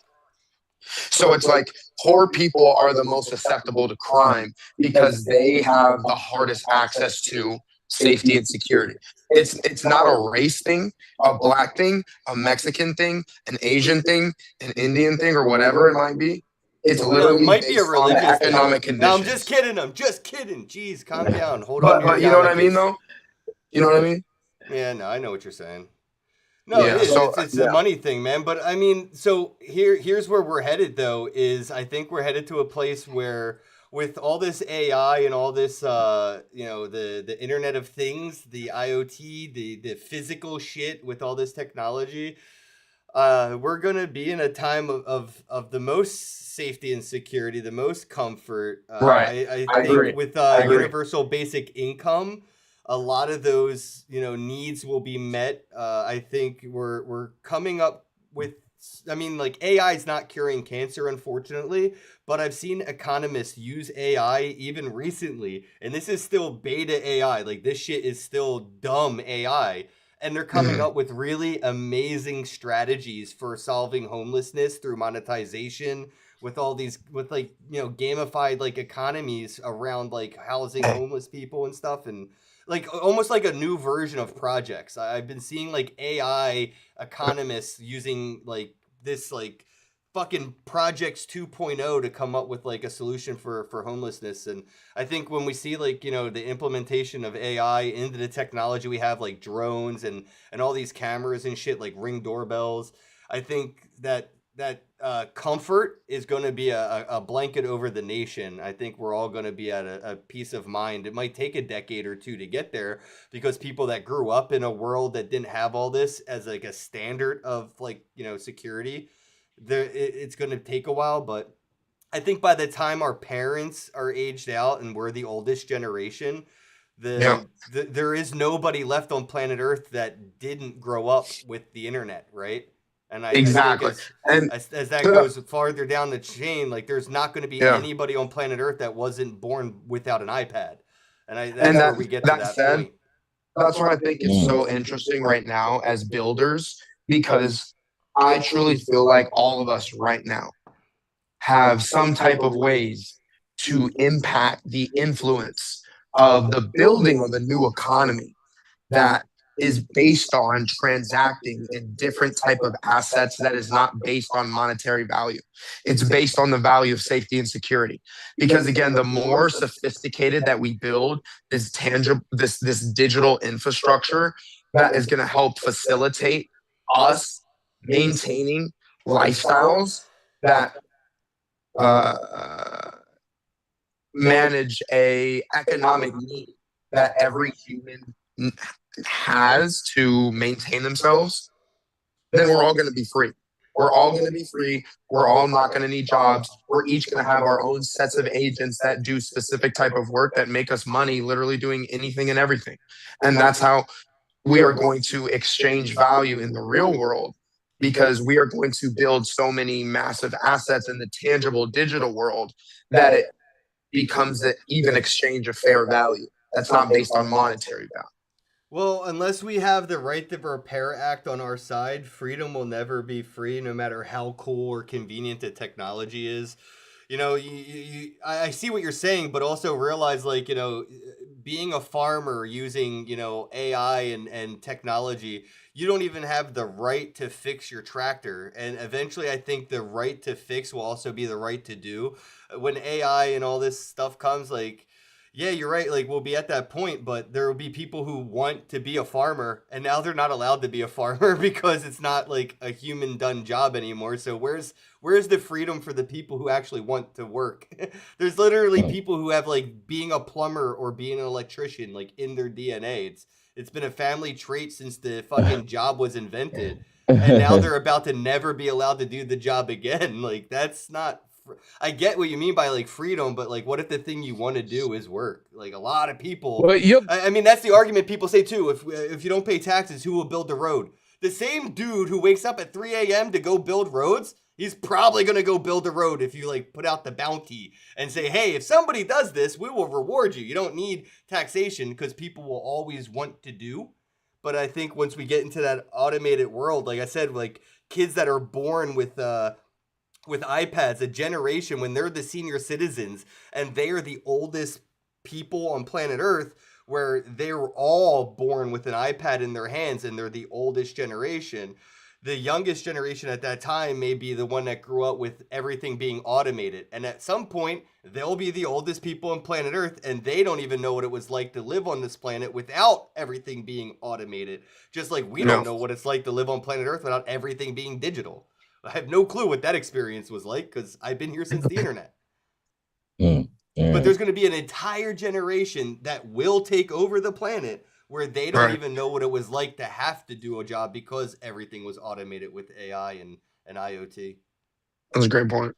So it's like poor people are the most susceptible to crime because they have the hardest access to safety and security. It's not a race thing, a black thing, a Mexican thing, an Asian thing, an Indian thing, or whatever it might be. It's literally it might be a based on the religious thing. economic conditions. No, I'm just kidding. I'm just kidding. Jeez, calm down. Hold on. But you know what I mean, though. You know what I mean? Yeah, no, I know what you're saying. No, Yeah, it is. so, It's yeah. a money thing, man. But I mean, so here's where we're headed, though. Is I think we're headed to a place where, with all this AI and all this, the Internet of Things, the IoT, the physical shit, with all this technology, we're gonna be in a time of the most safety and security, the most comfort. Right. I I think agree. with I agree. universal basic income, a lot of those needs will be met. I think we're coming up with. I mean, like AI is not curing cancer, unfortunately, but I've seen economists use AI even recently, and this is still beta AI. Like this shit is still dumb AI, and they're coming up with really amazing strategies for solving homelessness through monetization with all these with like gamified like economies around like housing homeless people and stuff, and like almost like a new version of projects. I've been seeing like AI economists using like this like fucking projects 2.0 to come up with like a solution for homelessness. And I think when we see like the implementation of AI into the technology we have, like drones and all these cameras and shit, like Ring doorbells, I think that comfort is going to be a blanket over the nation. I think we're all going to be at a peace of mind. It might take a decade or two to get there, because people that grew up in a world that didn't have all this as like a standard of like security, it's going to take a while. But I think by the time our parents are aged out and we're the oldest generation, Yeah. there is nobody left on planet Earth that didn't grow up with the internet, right? And I think Exactly. And as that to the- goes farther down the chain, like there's not going to be yeah. anybody on planet Earth that wasn't born without an iPad, and that's And where we get to that said, point. that's what I think is so interesting right now as builders, because I truly feel like all of us right now have some type of ways to impact the influence of the building of a new economy that is based on transacting in different type of assets, that is not based on monetary value. It's based on the value of safety and security. Because again, the more sophisticated that we build this tangible, this digital infrastructure, that is going to help facilitate us maintaining lifestyles that manage a economic need that every human has to maintain themselves, then we're all going to be free. We're all going to be free. We're all not going to need jobs. We're each going to have our own sets of agents that do specific type of work that make us money, literally doing anything and everything. And that's how we are going to exchange value in the real world, because we are going to build so many massive assets in the tangible digital world that it becomes an even exchange of fair value. That's not based on monetary value. Well, unless we have the Right to Repair Act on our side, freedom will never be free, no matter how cool or convenient the technology is. I see what you're saying, but also realize, like, being a farmer using, AI and technology, you don't even have the right to fix your tractor. And eventually, I think the right to fix will also be the right to do. When AI and all this stuff comes, like, yeah, you're right. Like, we'll be at that point, but there will be people who want to be a farmer, and now they're not allowed to be a farmer because it's not like a human done job anymore. So where's the freedom for the people who actually want to work? There's literally people who have like being a plumber or being an electrician like in their DNA. It's been a family trait since the fucking job was invented, and now they're about to never be allowed to do the job again. Like, that's not. I get what you mean by like freedom, but like, what if the thing you want to do is work? Like, a lot of people. Well, I mean, that's the argument people say too. If you don't pay taxes, who will build the road? The same dude who wakes up at 3 a.m. to go build roads, he's probably gonna go build the road if you like put out the bounty and say, hey, if somebody does this, we will reward you. You don't need taxation, because people will always want to do. But I think once we get into that automated world, like I said, like kids that are born with iPads, a generation when they're the senior citizens and they are the oldest people on planet Earth, where they were all born with an iPad in their hands and they're the oldest generation. The youngest generation at that time may be the one that grew up with everything being automated. And at some point, they'll be the oldest people on planet Earth, and they don't even know what it was like to live on this planet without everything being automated. Just like we don't know what it's like to live on planet Earth without everything being digital. I have no clue what that experience was like, because I've been here since the internet. But there's going to be an entire generation that will take over the planet where they don't Right. even know what it was like to have to do a job because everything was automated with AI and IoT. That's a great point.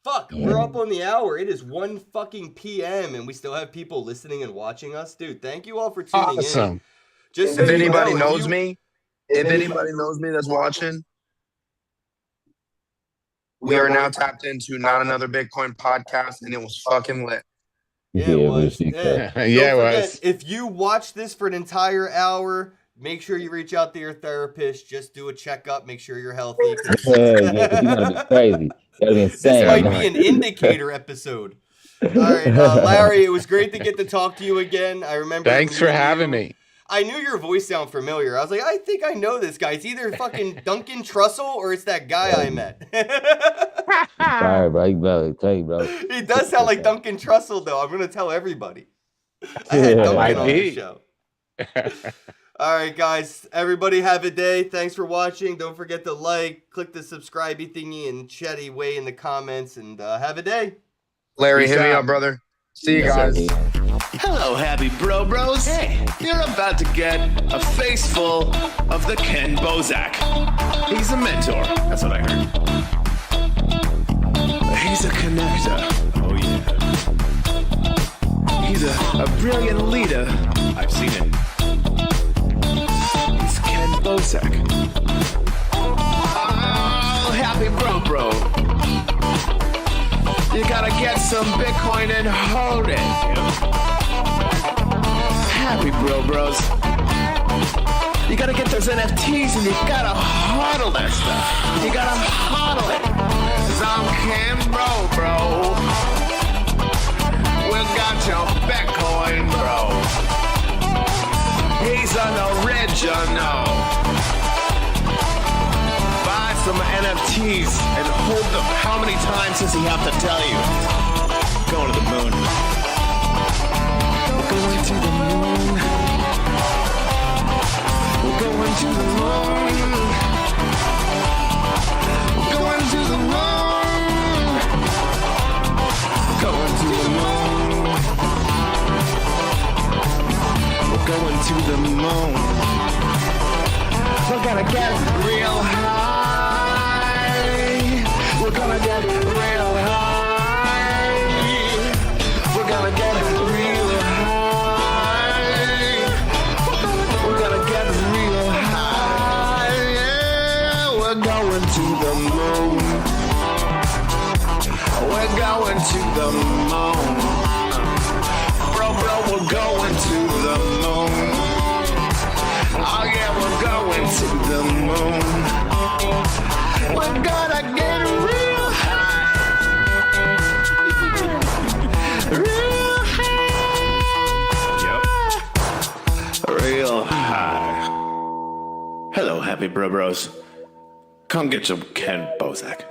Fuck, we're up on the hour. It is 1 fucking p.m. and we still have people listening and watching us. Dude, thank you all for tuning in. Awesome. Just so If you anybody know, knows me, if anybody knows me that's watching, we are now tapped into Not Another Bitcoin podcast, and it was fucking lit. Yeah, it was. appreciate Yeah. that. Don't Yeah, it forget, was. if you watch this for an entire hour, make sure you reach out to your therapist. Just do a checkup. Make sure you're healthy. 'cause Yeah, 'cause you gotta be crazy. You gotta be this insane. might be an indicator episode. All right, Larry, it was great to get to talk to you again. I remember. Thanks for meeting having you. me. I knew your voice sounded familiar. I was like, I think I know this guy. It's either fucking Duncan Trussell or it's that guy I met. Sorry, bro. You better tell you, bro. He does sound like Duncan Trussell, though. I'm gonna tell everybody. I had Duncan Might on the be. show. All right, guys. Everybody have a day. Thanks for watching. Don't forget to like, click the subscribey thingy, and chat away in the comments. And have a day. Larry, Peace hit me out. up, brother. See you Yes, guys. sir. Hello, happy bros. Hey, you're about to get a face full of the Ken Bozak. He's a mentor. That's what I heard. He's a connector. Oh, yeah. He's a brilliant leader. I've seen it. He's Ken Bozak. Oh, happy bro. You gotta get some Bitcoin and hold it. Happy bros. You gotta get those NFTs and you gotta hodl that stuff. You gotta hodl it. 'Cause I'm Ken bro. We got your Bitcoin, bro. He's an original. Buy some NFTs and hold them. How many times does he have to tell you? Going to the moon. We're going to the moon. We're going to the moon. We're going to the moon. Going to the moon. We're going to the moon. We're gonna get real high. We're gonna get real high. We're gonna get real high. We're gonna get real high. Yeah, we're going to the moon. We're going to the moon. Bro, we're going to the moon. Oh yeah, we're going to the moon. We're gonna get real high. Real high. Yep. Real high. Hello, happy bros. Come get some Ken Bozak.